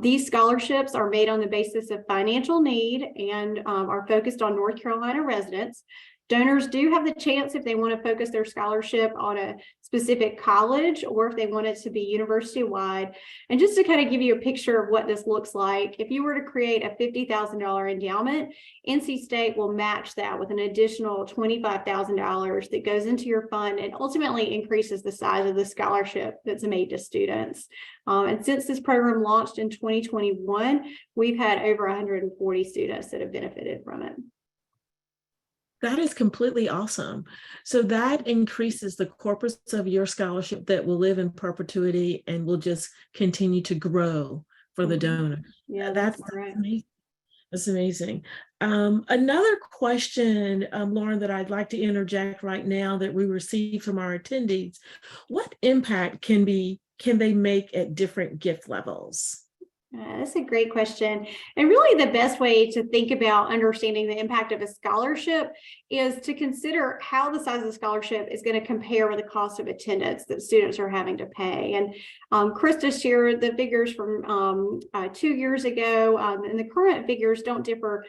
These scholarships are made on the basis of financial need and are focused on North Carolina residents. Donors do have the chance, if they want to focus their scholarship on a specific college or if they want it to be university-wide. And just to kind of give you a picture of what this looks like, if you were to create a $50,000 endowment, NC State will match that with an additional $25,000 that goes into your fund and ultimately increases the size of the scholarship that's made to students. And since this program launched in 2021, we've had over 140 students that have benefited from it. That is completely awesome. So that increases the corpus of your scholarship that will live in perpetuity and will just continue to grow for the donor. Yeah, that's right. amazing. That's amazing. Another question, Lauren, that I'd like to interject right now that we received from our attendees: what impact can they make at different gift levels? That's a great question. And really the best way to think about understanding the impact of a scholarship is to consider how the size of the scholarship is going to compare with the cost of attendance that students are having to pay. And Krista shared the figures from 2 years ago, and the current figures don't differ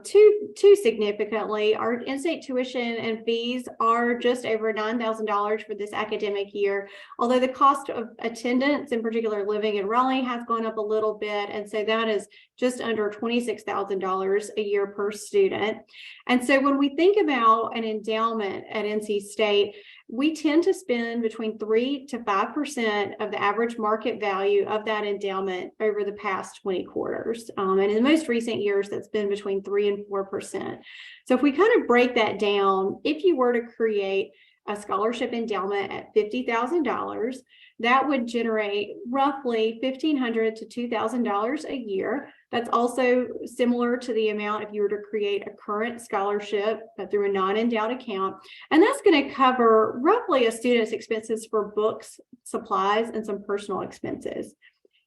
too significantly. Our in-state tuition and fees are just over $9,000 for this academic year, although the cost of attendance, in particular living in Raleigh, has gone up a little bit, and so that is just under $26,000 a year per student. And so when we think about an endowment at NC State, we tend to spend between 3 to 5% of the average market value of that endowment over the past 20 quarters. And in the most recent years, that's been between 3 and 4%. So if we kind of break that down, if you were to create a scholarship endowment at $50,000, that would generate roughly $1,500 to $2,000 a year. That's also similar to the amount if you were to create a current scholarship through a non-endowed account. And that's going to cover roughly a student's expenses for books, supplies, and some personal expenses.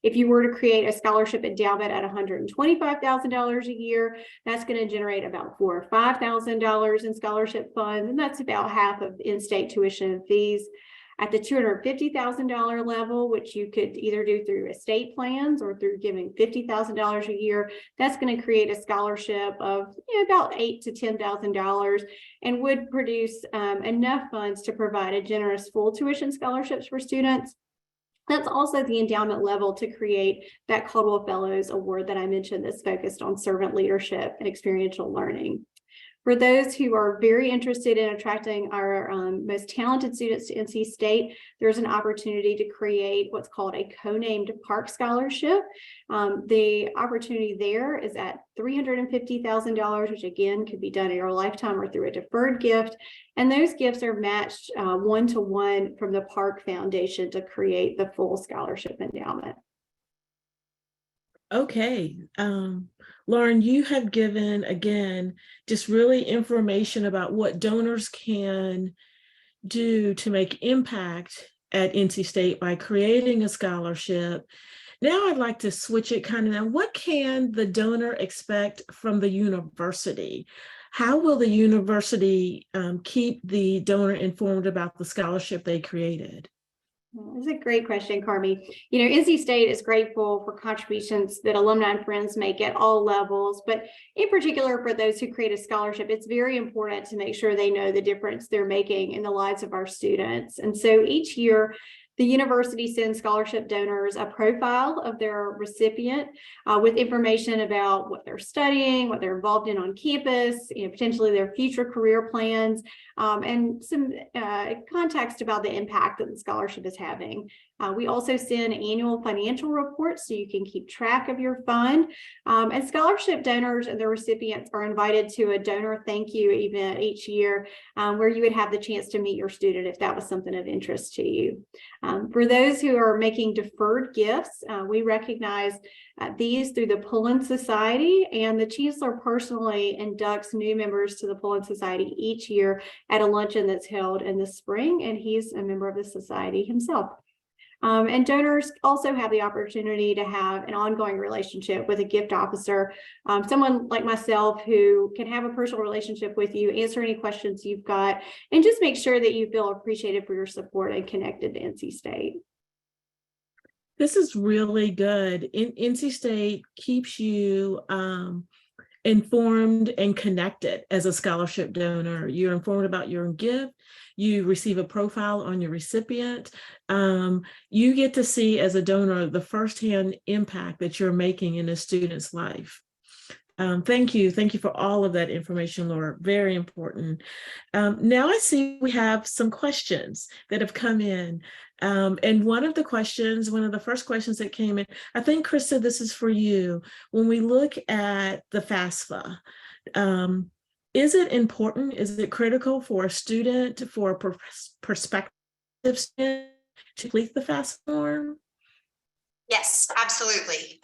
If you were to create a scholarship endowment at $125,000 a year, that's going to generate about $4,000 or $5,000 in scholarship funds, and that's about half of in-state tuition and fees. At the $250,000 level, which you could either do through estate plans or through giving $50,000 a year, that's going to create a scholarship of about $8,000 to $10,000 and would produce enough funds to provide a generous full tuition scholarships for students. That's also the endowment level to create that Caldwell Fellows Award that I mentioned that's focused on servant leadership and experiential learning. For those who are very interested in attracting our most talented students to NC State, there's an opportunity to create what's called a co-named Park Scholarship. The opportunity there is at $350,000, which again could be done in your lifetime or through a deferred gift. And those gifts are matched 1-to-1 from the Park Foundation to create the full scholarship endowment. Okay. Lauren, you have given, again, just really information about what donors can do to make impact at NC State by creating a scholarship. Now I'd like to switch it kind of now. What can the donor expect from the university? How will the university keep the donor informed about the scholarship they created? That's a great question, Carmi. NC State is grateful for contributions that alumni and friends make at all levels, but in particular for those who create a scholarship, it's very important to make sure they know the difference they're making in the lives of our students. And so each year, the university sends scholarship donors a profile of their recipient with information about what they're studying, what they're involved in on campus, potentially their future career plans, and some context about the impact that the scholarship is having. We also send annual financial reports so you can keep track of your fund. And scholarship donors and the recipients are invited to a donor thank you event each year where you would have the chance to meet your student if that was something of interest to you. For those who are making deferred gifts, we recognize these through the Pullen Society, and the Chancellor personally inducts new members to the Pullen Society each year at a luncheon that's held in the spring, and he's a member of the society himself. And donors also have the opportunity to have an ongoing relationship with a gift officer, someone like myself who can have a personal relationship with you, answer any questions you've got, and just make sure that you feel appreciated for your support and connected to NC State. This is really good. NC State keeps you informed and connected as a scholarship donor. You're informed about your gift. You receive a profile on your recipient. You get to see as a donor the firsthand impact that you're making in a student's life. Thank you. Thank you for all of that information, Laura. Very important. Now I see we have some questions that have come in. And one of the first questions that came in, I think, Krista, this is for you. When we look at the FAFSA, is it important? Is it critical for a student, for a prospective student to complete the FAFSA form? Yes, absolutely.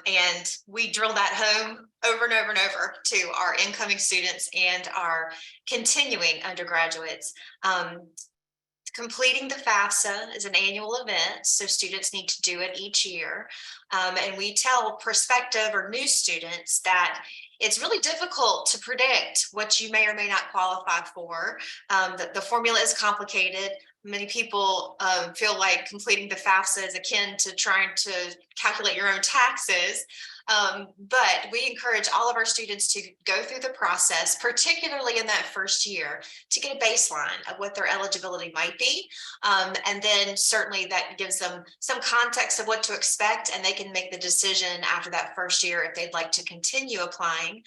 And we drill that home over and over and over to our incoming students and our continuing undergraduates. Completing the FAFSA is an annual event, so students need to do it each year. And we tell prospective or new students that it's really difficult to predict what you may or may not qualify for. The formula is complicated. Many people feel like completing the FAFSA is akin to trying to calculate your own taxes. But we encourage all of our students to go through the process, particularly in that first year, to get a baseline of what their eligibility might be. And then certainly that gives them some context of what to expect, and they can make the decision after that first year if they'd like to continue applying.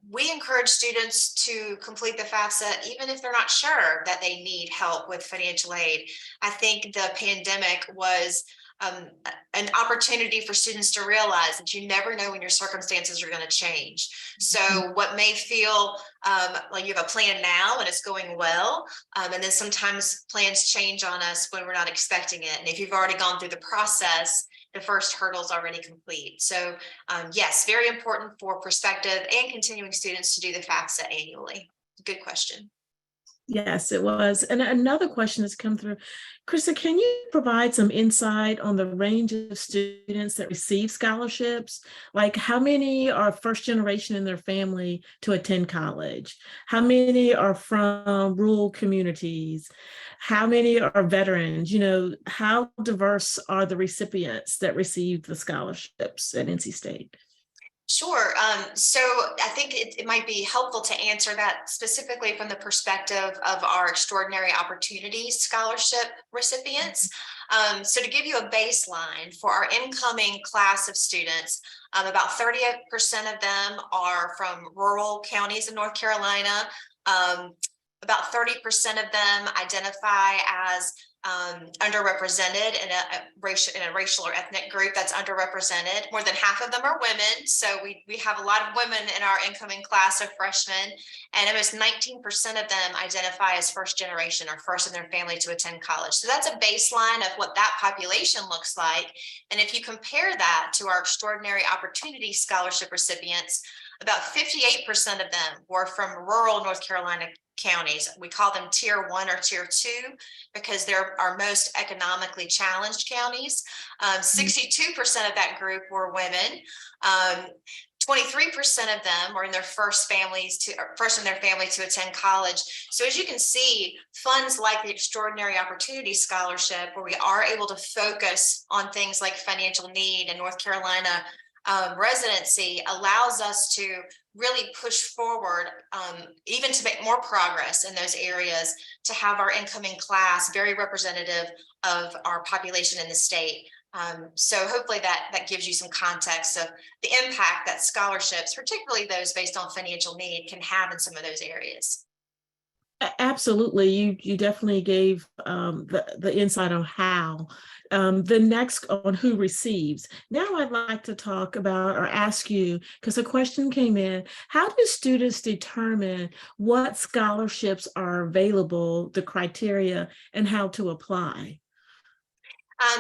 We encourage students to complete the FAFSA even if they're not sure that they need help with financial aid. I think the pandemic was an opportunity for students to realize that you never know when your circumstances are going to change. So what may feel like you have a plan now and it's going well, and then sometimes plans change on us when we're not expecting it. And if you've already gone through the process, the first hurdle is already complete. So yes, very important for prospective and continuing students to do the FAFSA annually. Good question. Yes, it was. And another question has come through. Krista, can you provide some insight on the range of students that receive scholarships? Like how many are first generation in their family to attend college? How many are from rural communities? How many are veterans? You know, how diverse are the recipients that receive the scholarships at NC State? Sure. So I think it might be helpful to answer that specifically from the perspective of our Extraordinary Opportunities Scholarship recipients. So to give you a baseline for our incoming class of students, about 30% of them are from rural counties in North Carolina. About 30% of them identify as underrepresented in a racial or ethnic group that's underrepresented. More than half of them are women. So we have a lot of women in our incoming class of freshmen, and almost 19% of them identify as first generation or first in their family to attend college. So that's a baseline of what that population looks like. And if you compare that to our Extraordinary Opportunity Scholarship recipients, about 58% of them were from rural North Carolina counties. We call them tier 1 or tier 2 because they're our most economically challenged counties. 62% of that group were women. 23% of them were in their first in their family to attend college. So as you can see, funds like the Extraordinary Opportunity Scholarship, where we are able to focus on things like financial need and North Carolina residency, allows us to really push forward, even to make more progress in those areas, to have our incoming class very representative of our population in the state. So hopefully that gives you some context of the impact that scholarships, particularly those based on financial need, can have in some of those areas. Absolutely. You definitely gave the insight on how. The next on who receives. Now I'd like to talk about or ask you, because a question came in, how do students determine what scholarships are available, the criteria, and how to apply?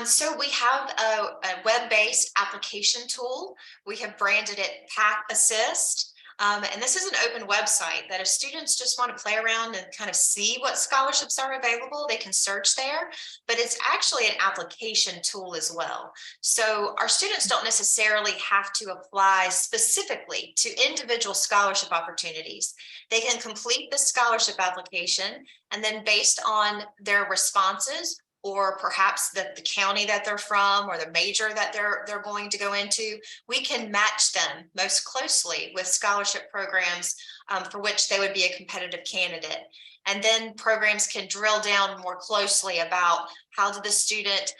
So we have a web-based application tool. We have branded it Path Assist. And this is an open website that if students just want to play around and kind of see what scholarships are available, they can search there, but it's actually an application tool as well. So our students don't necessarily have to apply specifically to individual scholarship opportunities. They can complete the scholarship application, and then based on their responses, or perhaps the county that they're from or the major that they're going to go into, we can match them most closely with scholarship programs for which they would be a competitive candidate. And then programs can drill down more closely about how did the student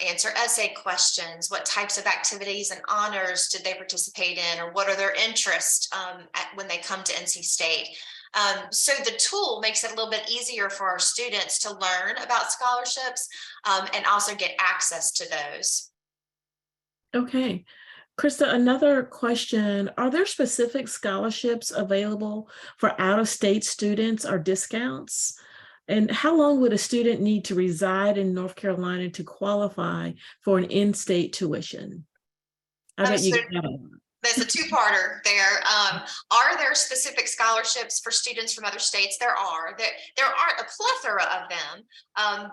answer essay questions, what types of activities and honors did they participate in, or what are their interests when they come to NC State. So the tool makes it a little bit easier for our students to learn about scholarships and also get access to those. Okay. Krista, another question. Are there specific scholarships available for out-of-state students or discounts? And how long would a student need to reside in North Carolina to qualify for an in-state tuition? I bet you get that a lot. There's a two-parter there. Are there specific scholarships for students from other states? There are. There aren't a plethora of them,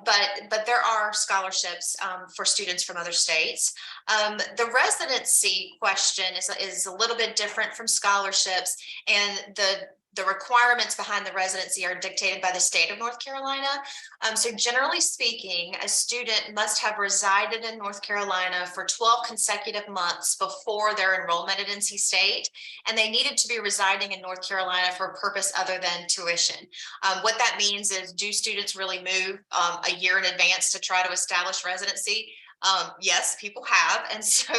but there are scholarships for students from other states. The residency question is a little bit different from scholarships, and the requirements behind the residency are dictated by the state of North Carolina. So generally speaking, a student must have resided in North Carolina for 12 consecutive months before their enrollment at NC State, and they needed to be residing in North Carolina for a purpose other than tuition. What that means is, do students really move a year in advance to try to establish residency? Yes, people have. And so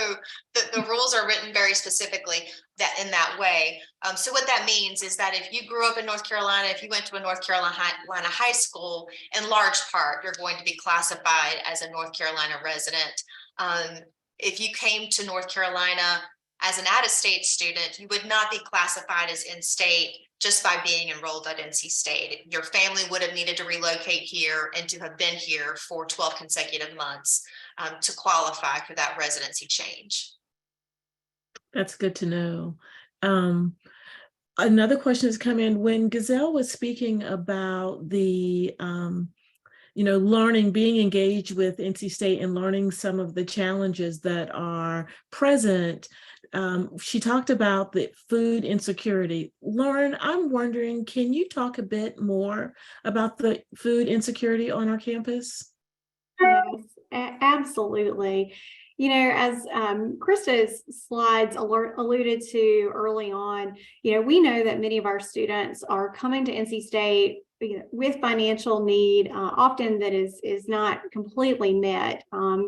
the rules are written very specifically that in that way. So what that means is that if you grew up in North Carolina, if you went to a North Carolina high school, in large part, you're going to be classified as a North Carolina resident. If you came to North Carolina as an out-of-state student, you would not be classified as in-state just by being enrolled at NC State. Your family would have needed to relocate here and to have been here for 12 consecutive months to qualify for that residency change. That's good to know. Another question has come in. When Gazelle was speaking about the learning, being engaged with NC State and learning some of the challenges that are present, she talked about the food insecurity. Lauren, I'm wondering, can you talk a bit more about the food insecurity on our campus? Yes, absolutely. As Krista's slides alluded to early on, we know that many of our students are coming to NC State with financial need, often that is not completely met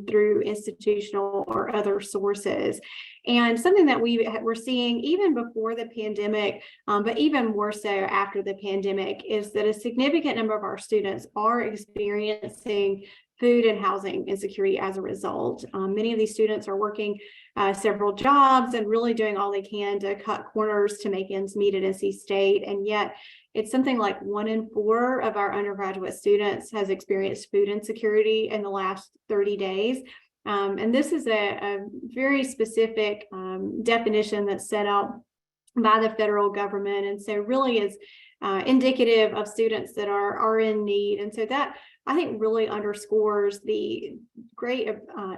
through institutional or other sources. And something that we're seeing even before the pandemic, but even more so after the pandemic, is that a significant number of our students are experiencing food and housing insecurity as a result. Many of these students are working several jobs and really doing all they can to cut corners to make ends meet at NC State. And yet it's something like 1 in 4 of our undergraduate students has experienced food insecurity in the last 30 days. And this is a very specific definition that's set out by the federal government. And so really is indicative of students that are in need. And so that, I think, really underscores the great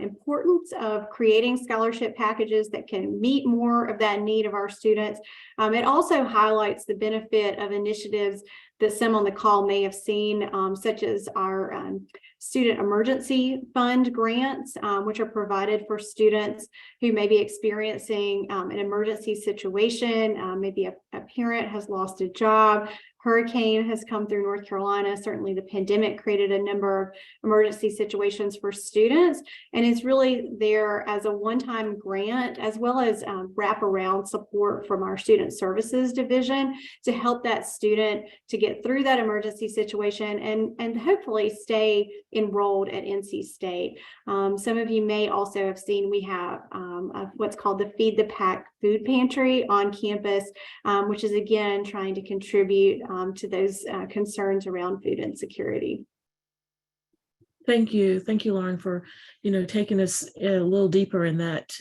importance of creating scholarship packages that can meet more of that need of our students. It also highlights the benefit of initiatives that some on the call may have seen, such as our Student Emergency Fund grants, which are provided for students who may be experiencing an emergency situation. Maybe a parent has lost a job, hurricane has come through North Carolina. Certainly the pandemic created a number of emergency situations for students, and it's really there as a one-time grant as well as wraparound support from our Student Services Division to help that student to get through that emergency situation and hopefully stay enrolled at NC State. Some of you may also have seen we have what's called the Feed the Pack food pantry on campus, which is again trying to contribute to those concerns around food insecurity. Thank you, Lauren, for taking us a little deeper in that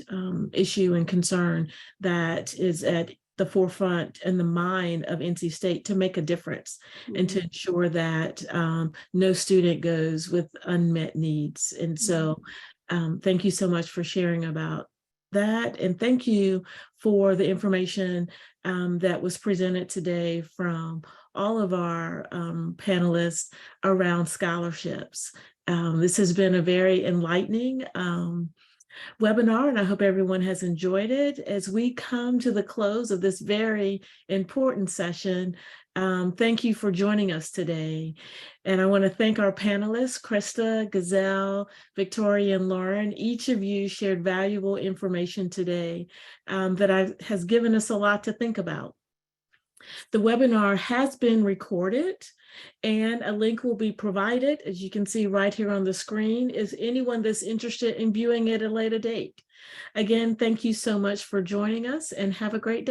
issue and concern that is at the forefront and the mind of NC State to make a difference and to ensure that no student goes with unmet needs. And so thank you so much for sharing about that. And thank you for the information that was presented today from all of our panelists around scholarships. This has been a very enlightening webinar, and I hope everyone has enjoyed it. As we come to the close of this very important session, thank you for joining us today. And I want to thank our panelists, Krista, Gazelle, Victoria, and Lauren. Each of you shared valuable information today that has given us a lot to think about. The webinar has been recorded and a link will be provided, as you can see right here on the screen, is anyone that's interested in viewing it at a later date. Again, thank you so much for joining us and have a great day.